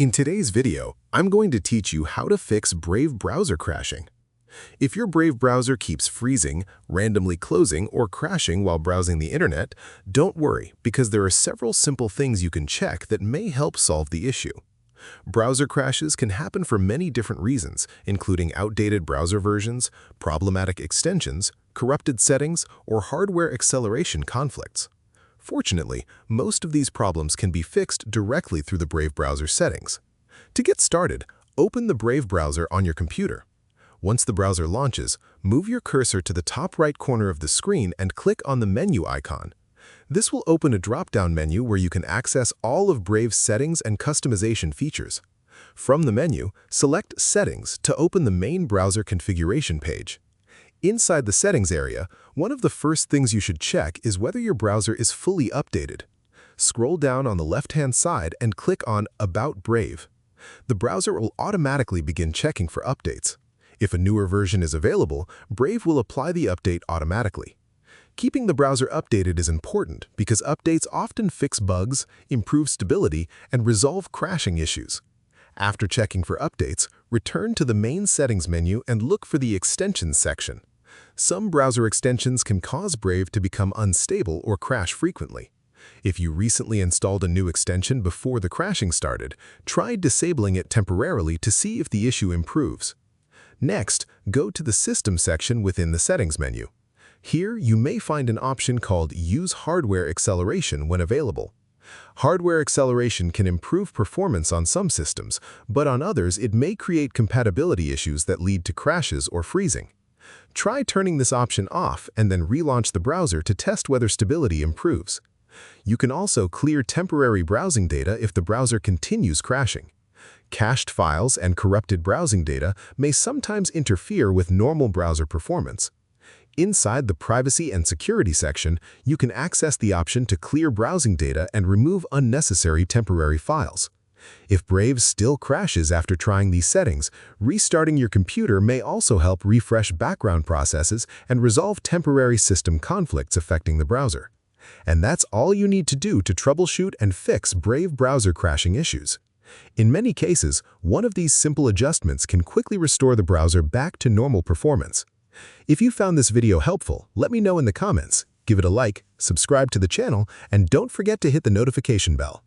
In today's video, I'm going to teach you how to fix Brave browser crashing. If your Brave browser keeps freezing, randomly closing, or crashing while browsing the internet, don't worry because there are several simple things you can check that may help solve the issue. Browser crashes can happen for many different reasons, including outdated browser versions, problematic extensions, corrupted settings, or hardware acceleration conflicts. Fortunately, most of these problems can be fixed directly through the Brave browser settings. To get started, open the Brave browser on your computer. Once the browser launches, move your cursor to the top right corner of the screen and click on the menu icon. This will open a drop-down menu where you can access all of Brave's settings and customization features. From the menu, select Settings to open the main browser configuration page. Inside the settings area, one of the first things you should check is whether your browser is fully updated. Scroll down on the left-hand side and click on About Brave. The browser will automatically begin checking for updates. If a newer version is available, Brave will apply the update automatically. Keeping the browser updated is important because updates often fix bugs, improve stability, and resolve crashing issues. After checking for updates, return to the main settings menu and look for the Extensions section. Some browser extensions can cause Brave to become unstable or crash frequently. If you recently installed a new extension before the crashing started, try disabling it temporarily to see if the issue improves. Next, go to the System section within the Settings menu. Here, you may find an option called Use Hardware Acceleration when available. Hardware acceleration can improve performance on some systems, but on others it may create compatibility issues that lead to crashes or freezing. Try turning this option off and then relaunch the browser to test whether stability improves. You can also clear temporary browsing data if the browser continues crashing. Cached files and corrupted browsing data may sometimes interfere with normal browser performance. Inside the Privacy and Security section, you can access the option to clear browsing data and remove unnecessary temporary files. If Brave still crashes after trying these settings, restarting your computer may also help refresh background processes and resolve temporary system conflicts affecting the browser. And that's all you need to do to troubleshoot and fix Brave browser crashing issues. In many cases, one of these simple adjustments can quickly restore the browser back to normal performance. If you found this video helpful, let me know in the comments. Give it a like, subscribe to the channel, and don't forget to hit the notification bell.